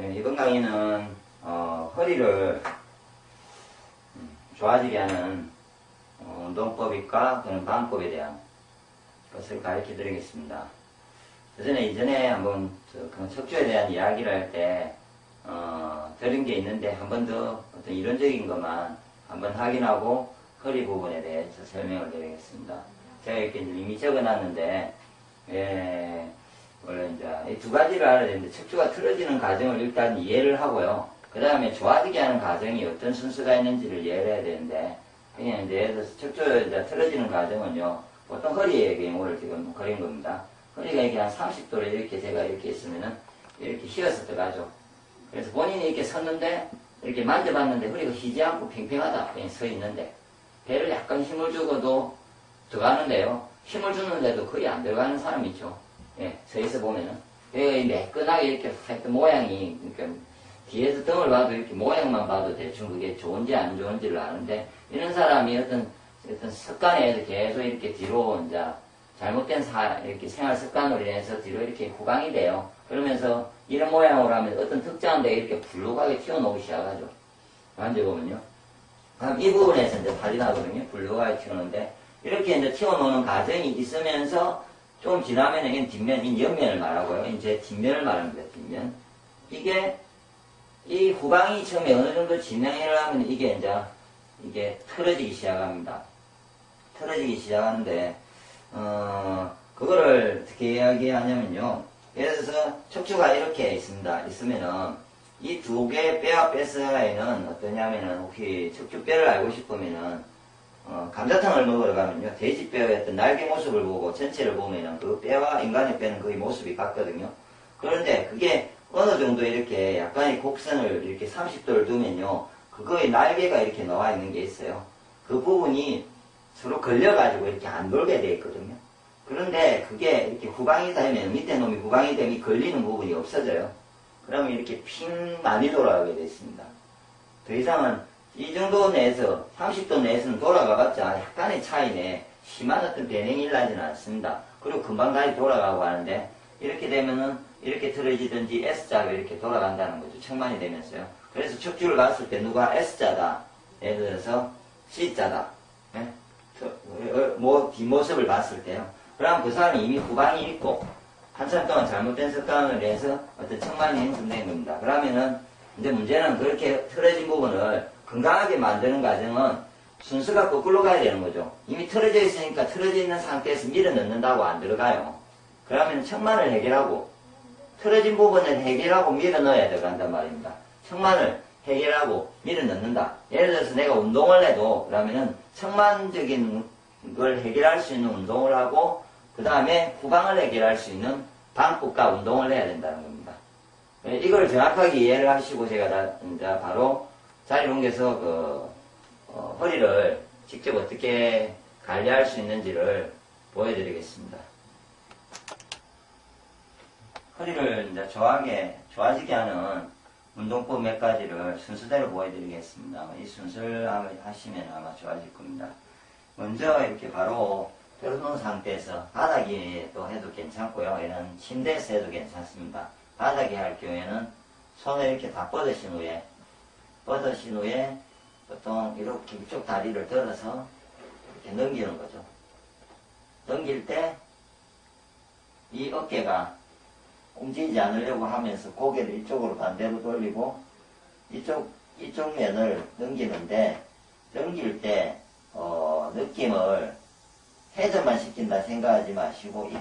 네, 이번 강의는 허리를 좋아지게 하는 운동법과 그런 방법에 대한 것을 가르쳐 드리겠습니다. 이전에 한번 척추에 대한 이야기를 할 때 들은 게 있는데 한 번 더 어떤 이론적인 것만 한번 확인하고 허리 부분에 대해서 설명을 드리겠습니다. 제가 이렇게 이미 적어놨는데 원래 이제 이 두 가지를 알아야 되는데 척추가 틀어지는 과정을 일단 이해를 하고요. 그 다음에 좋아지게 하는 과정이 어떤 순서가 있는지를 이해를 해야 되는데 그냥 이제 예를 들어서 척추가 이제 틀어지는 과정은요. 보통 허리의 경우를 지금 그린 겁니다. 허리가 이렇게 한 30도로 이렇게 제가 이렇게 있으면은 이렇게 휘어서 들어가죠. 그래서 본인이 이렇게 섰는데 이렇게 만져봤는데 허리가 휘지 않고 팽팽하다. 그냥 서 있는데 배를 약간 힘을 주고도 들어가는데요. 힘을 주는데도 거의 안 들어가는 사람이 있죠. 예, 서 있어 보면은. 매끈하게 이렇게 하여튼 모양이, 그러니까 뒤에서 등을 봐도 이렇게 모양만 봐도 대충 그게 좋은지 안 좋은지를 아는데, 이런 사람이 어떤 습관에 의해서 계속 이렇게 뒤로 이제 잘못된 이렇게 생활 습관으로 인해서 뒤로 이렇게 후광이 돼요. 그러면서 이런 모양으로 하면 어떤 특정한 데에 이렇게 불룩하게 튀어나오기 시작하죠. 만져보면요. 그럼 이 부분에서 이제 탈이 나거든요. 불룩하게 튀어나오는데, 이렇게 이제 튀어나오는 과정이 있으면서 좀 지나면 이 뒷면, 이 옆면을 말하고요. 이제 뒷면을 말합니다. 뒷면. 이 후방이 처음에 어느 정도 진행을 하면 이게 틀어지기 시작합니다. 틀어지기 시작하는데, 그거를 어떻게 이야기하냐면요. 예를 들어서 척추가 이렇게 있으면은, 이 두 개의 뼈와 뼈 사이는 어떠냐면은, 혹시 척추뼈를 알고 싶으면은, 감자탕을 먹으러 가면요. 돼지뼈의 어떤 날개 모습을 보고 전체를 보면은 그 뼈와 인간의 뼈는 거의 모습이 같거든요. 그런데 그게 어느 정도 이렇게 약간의 곡선을 이렇게 30도를 두면요. 그거의 날개가 이렇게 나와 있는 게 있어요. 그 부분이 서로 걸려가지고 이렇게 안 돌게 되어 있거든요. 그런데 그게 이렇게 후방이 되면, 밑에 놈이 후방이 되면 걸리는 부분이 없어져요. 그러면 이렇게 핑 많이 돌아가게 되어 있습니다. 더 이상은 이 정도 내에서 30도 내에서는 돌아가봤자 약간의 차이네 심한 어떤 변형이 일어나지는 않습니다. 그리고 금방 다시 돌아가고 하는데 이렇게 되면은 이렇게 틀어지든지 S자로 이렇게 돌아간다는 거죠. 측만이 되면서요. 그래서 척추를 봤을 때 누가 S자다, 예를 들어서 C자다, 예? 뒷모습을 봤을 때요. 그럼 그 사람이 이미 후방이 있고 한참 동안 잘못된 습관을 해서 어떤 측만이 형성된 겁니다. 그러면은 이제 문제는 그렇게 틀어진 부분을 건강하게 만드는 과정은 순서가 거꾸로 가야 되는 거죠. 이미 틀어져 있으니까 틀어져 있는 상태에서 밀어 넣는다고 안 들어가요. 그러면 측만을 해결하고 틀어진 부분을 해결하고 밀어 넣어야 들어간단 말입니다. 측만을 해결하고 밀어 넣는다. 예를 들어서 내가 운동을 해도 그러면은 측만적인 걸 해결할 수 있는 운동을 하고 그 다음에 후방을 해결할 수 있는 방법과 운동을 해야 된다는 겁니다. 이걸 정확하게 이해를 하시고 제가 이제 바로 자리를 옮겨서 허리를 직접 어떻게 관리할 수 있는지를 보여드리겠습니다. 허리를 이제 좋아지게 하는 운동법 몇 가지를 순서대로 보여드리겠습니다. 이 순서를 하시면 아마 좋아질 겁니다. 먼저 이렇게 바로 펴놓은 상태에서 바닥에 또 해도 괜찮고요. 이런 침대에서 해도 괜찮습니다. 바닥에 할 경우에는 손을 이렇게 다 뻗으신 후에 보통 이렇게 이쪽 다리를 들어서 이렇게 넘기는 거죠. 넘길 때 이 어깨가 움직이지 않으려고 하면서 고개를 이쪽으로 반대로 돌리고 이쪽 면을 넘기는데 넘길 때 느낌을 회전만 시킨다 생각하지 마시고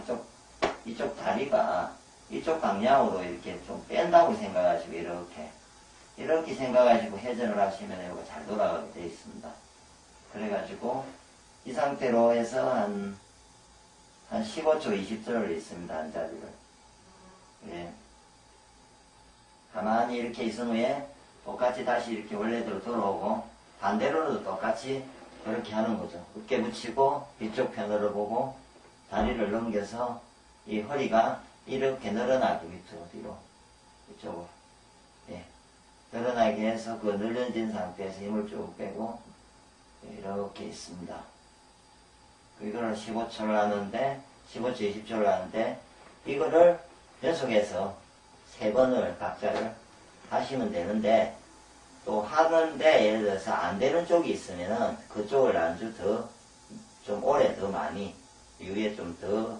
이쪽 다리가 이쪽 방향으로 이렇게 좀 뺀다고 생각하시고 이렇게 생각하시고 회전을 하시면 이거 잘 돌아가게 되어 있습니다. 그래가지고 이 상태로 해서 한 15초, 20초를 있습니다. 한 자리를. 예. 가만히 이렇게 있은 후에 똑같이 다시 이렇게 원래대로 돌아오고 반대로도 똑같이 이렇게 하는 거죠. 어깨 붙이고 이쪽 편으로 보고 다리를 넘겨서 이 허리가 이렇게 늘어나게 밑으로 뒤로 이쪽으로 늘어나게 해서 그 늘려진 상태에서 힘을 쭉 빼고 이렇게 있습니다. 이거를 15초를 하는데 15초, 20초를 하는데 이거를 연속해서 3번을 각자를 하시면 되는데, 또 하는데 예를 들어서 안 되는 쪽이 있으면은 그쪽을 안주 더 좀 오래 더 많이 위에 좀 더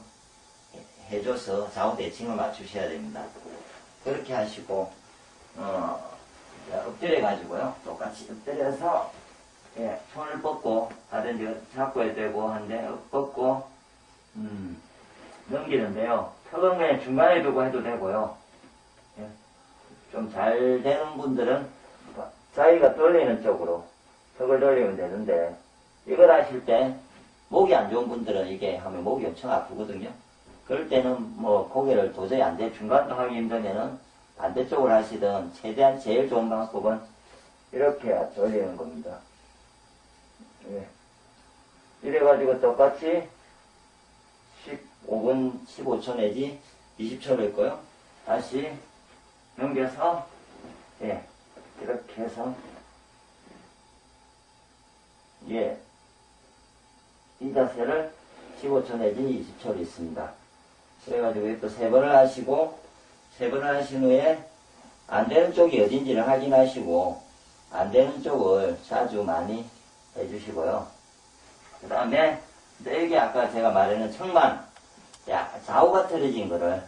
해줘서 좌우 대칭을 맞추셔야 됩니다. 그렇게 하시고 엎드려 가지고요, 똑같이 엎드려서 예, 손을 뻗고 하든지 잡고 해도 되고 한데 뻗고 넘기는데요. 턱은 그냥 중간에 두고 해도 되고요. 예, 좀 잘 되는 분들은 자기가 돌리는 쪽으로 턱을 돌리면 되는데, 이걸 하실 때 목이 안 좋은 분들은 이게 하면 목이 엄청 아프거든요. 그럴 때는 뭐 고개를 도저히 안 돼, 중간도 하기 힘들면은 반대쪽으로 하시든, 최대한 제일 좋은 방법은 이렇게 돌리는 겁니다. 예. 이래가지고 똑같이 15분, 15초 내지 20초를 했고요. 다시 넘겨서, 예, 이렇게 해서, 예, 이 자세를 15초 내지 20초를 있습니다. 그래가지고 또 3번을 하시고, 3번을 하신 후에 안 되는 쪽이 어딘지를 확인하시고, 안 되는 쪽을 자주 많이 해주시고요. 그 다음에 여기 아까 제가 말하는 청만, 좌우가 틀어진 거를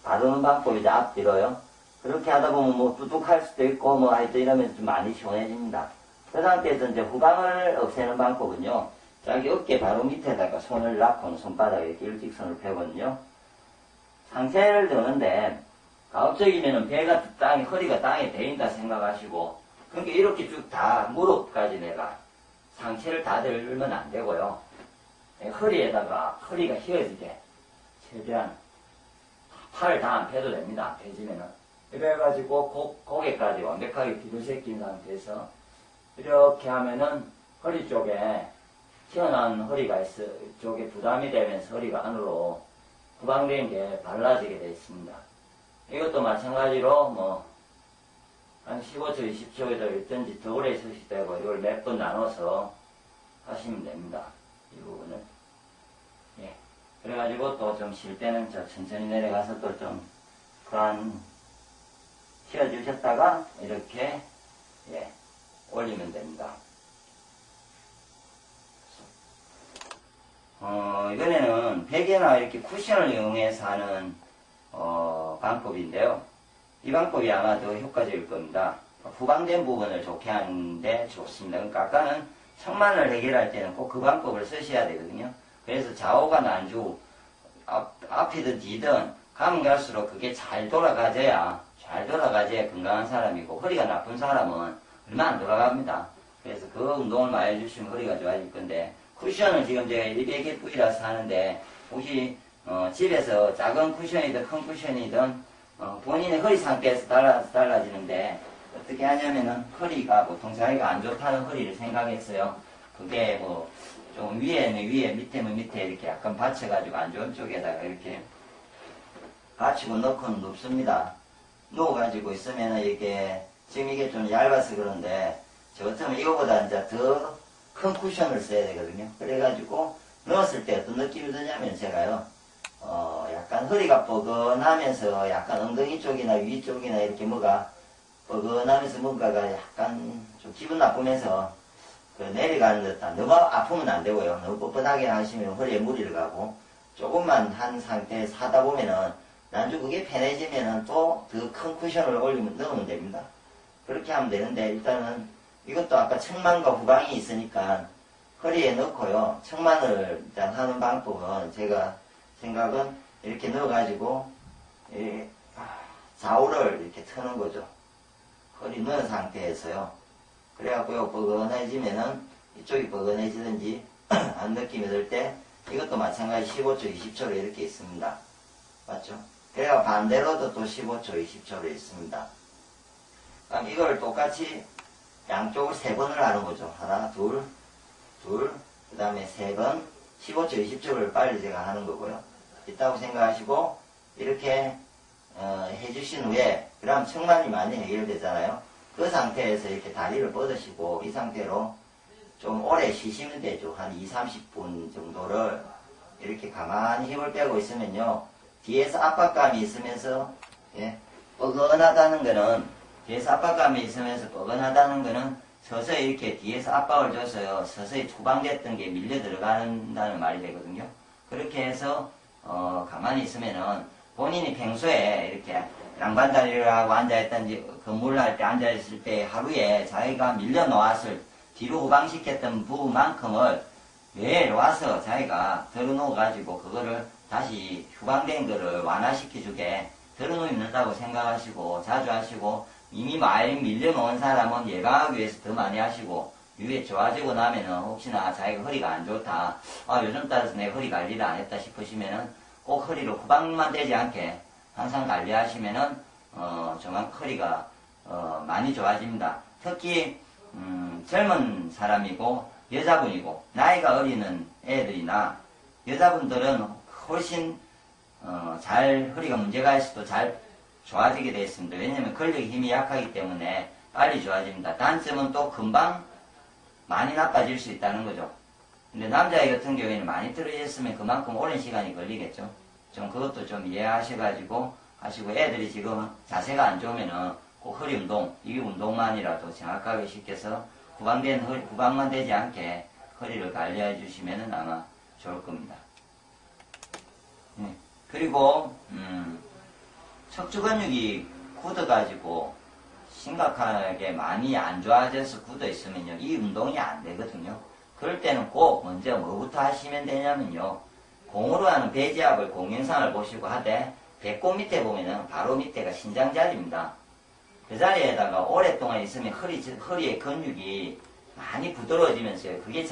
다루는 방법이 이제 앞뒤로요. 그렇게 하다 보면 뭐 두둑할 수도 있고 뭐 하여튼 이러면 좀 많이 시원해집니다. 그 상태에서 이제 후방을 없애는 방법은요, 자기 어깨 바로 밑에다가 손을 놔고 손바닥에 이렇게 일직선을 펴거든요. 상체를 드는데 가급적이면은 배가 땅에, 허리가 땅에 대인다 생각하시고, 그러니까 이렇게 쭉 다 무릎까지 내가 상체를 다 들면 안 되고요. 허리에다가 허리가 휘어지게 최대한 팔을 다 안 펴도 됩니다. 펴지면은. 이래가지고 고개까지 완벽하게 뒤로 제낀 상태에서 이렇게 하면은 허리 쪽에 튀어나온 허리가 있어, 쪽에 부담이 되면서 허리가 안으로 후방된 게 발라지게 되어 있습니다. 이것도 마찬가지로 뭐 한 15초, 20초에도 있든지 더 오래 있으실 때고, 이걸 몇 번 나눠서 하시면 됩니다. 이 부분을. 예. 그래가지고 또 좀 쉴 때는 저 천천히 내려가서 또 좀 그한 쉬어주셨다가 이렇게 예, 올리면 됩니다. 이번에는 베개나 이렇게 쿠션을 이용해서 하는 방법인데요. 이 방법이 아마 더 효과적일 겁니다. 후방된 부분을 좋게 하는데 좋습니다. 그러니까 아까는 청만을 해결할 때는 꼭 그 방법을 쓰셔야 되거든요. 그래서 좌우가 난주, 앞이든 뒤든 가면 갈수록 그게 잘 돌아가져야 건강한 사람이고, 허리가 나쁜 사람은 얼마 안 돌아갑니다. 그래서 그 운동을 많이 해주시면 허리가 좋아질 건데, 쿠션은 지금 제가 100F이라서 하는데, 혹시 집에서 작은 쿠션이든 큰 쿠션이든 본인의 허리 상태에서 달라지는데, 어떻게 하냐면은 허리가 보통 자기가 안 좋다는 허리를 생각했어요. 그게 뭐 좀 위에는 위에, 밑에는 밑에 이렇게 약간 받쳐가지고 안 좋은 쪽에다가 이렇게 받치고 넣고는 눕습니다. 누워가지고 있으면은 이게 지금 이게 좀 얇아서 그런데, 저 같으면 이거보다 이제 더 큰 쿠션을 써야 되거든요. 그래가지고 넣었을 때 어떤 느낌이 드냐면, 제가요, 약간 허리가 뻐근하면서 약간 엉덩이 쪽이나 위 쪽이나 이렇게 뭐가 뻐근하면서 뭔가가 약간 좀 기분 나쁘면서 그 내려가는 듯한, 너무 아프면 안 되고요. 너무 뻣뻣하게 하시면 허리에 무리를 가고, 조금만 한 상태에서 하다 보면은 나중에 그게 편해지면은 또 더 큰 쿠션을 넣으면 됩니다. 그렇게 하면 되는데, 일단은 이것도 아까 측만과 후방이 있으니까 허리에 넣고요. 측만을 일단 하는 방법은 제가 생각은 이렇게 넣어가지고 좌우를 이렇게 트는 거죠. 허리 넣은 상태에서요. 그래갖고요, 뻐근해지면은 이쪽이 뻐근해지든지 안 느낌이 들 때 이것도 마찬가지 15초, 20초로 이렇게 있습니다. 맞죠? 그래야 반대로도 또 15초, 20초로 있습니다. 그럼 이걸 똑같이 양쪽을 3번을 하는 거죠. 하나, 둘, 그 다음에 3번, 15초, 20초를 빨리 제가 하는 거고요. 있다고 생각하시고, 이렇게, 해주신 후에, 그럼 측만이 많이 해결되잖아요. 그 상태에서 이렇게 다리를 뻗으시고, 이 상태로 좀 오래 쉬시면 되죠. 한 2, 30분 정도를 이렇게 가만히 힘을 빼고 있으면요. 뒤에서 압박감이 있으면서, 예, 뻐근하다는 거는 뒤에서 압박감이 있으면서 뻐근하다는 거는 서서히 이렇게 뒤에서 압박을 줘서요. 서서히 후방됐던 게 밀려 들어간다는 말이 되거든요. 그렇게 해서 가만히 있으면은 본인이 평소에 이렇게 양반다리를 하고 앉아있던지 근무를 할 때 앉아있을 때 하루에 자기가 밀려 놓았을 뒤로 후방시켰던 부분만큼을 매일 와서 자기가 덜어놓아가지고 그거를 다시 후방된 거를 완화시켜주게 덜어놓는다고 생각하시고 자주 하시고 이미 많이 밀려놓은 사람은 예방하기 위해서 더 많이 하시고 위에 좋아지고 나면은 혹시나 자기가 허리가 안 좋다 요즘 따라서 내 허리 관리를 안 했다 싶으시면은 꼭 허리로 후방만 되지 않게 항상 관리하시면은 정말 허리가 많이 좋아집니다. 특히 젊은 사람이고 여자분이고 나이가 어리는 애들이나 여자분들은 훨씬 잘 허리가 문제가 있어도 잘 좋아지게 되어 있습니다. 왜냐하면 근력 힘이 약하기 때문에 빨리 좋아집니다. 단점은 또 금방 많이 나빠질 수 있다는 거죠. 근데 남자애 같은 경우에는 많이 떨어졌으면 그만큼 오랜 시간이 걸리겠죠. 좀 그것도 좀 이해하셔가지고 하시고 애들이 지금 자세가 안 좋으면은 꼭 허리 운동, 이 운동만이라도 정확하게 시켜서 후방만 되지 않게 허리를 관리해 주시면은 아마 좋을 겁니다. 네. 그리고 척추 근육이 굳어가지고 심각하게 많이 안 좋아져서 굳어 있으면요 이 운동이 안 되거든요. 그럴 때는 꼭 먼저 뭐부터 하시면 되냐면요 공으로 하는 배지압을 공영상을 보시고 하되 배꼽 밑에 보면은 바로 밑에가 신장 자리입니다. 그 자리에다가 오랫동안 있으면 허리의 근육이 많이 부드러워지면서요. 그게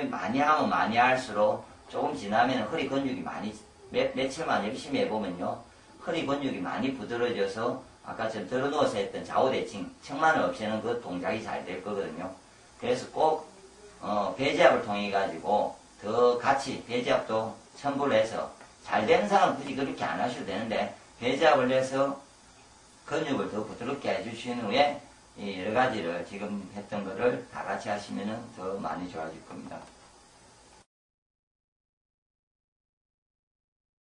많이 하면 많이 할수록 조금 지나면 허리 근육이 많이 며칠만 열심히 해보면요. 허리 근육이 많이 부드러워져서 아까 전 들어누워서 했던 좌우대칭, 측만을 없애는 그 동작이 잘 될 거거든요. 그래서 꼭 배지압을 통해 가지고 더 같이 배지압도 첨부를 해서 잘 되는 사람은 굳이 그렇게 안 하셔도 되는데 배지압을 해서 근육을 더 부드럽게 해주신 후에 여러 가지를 지금 했던 거를 다 같이 하시면 더 많이 좋아질 겁니다.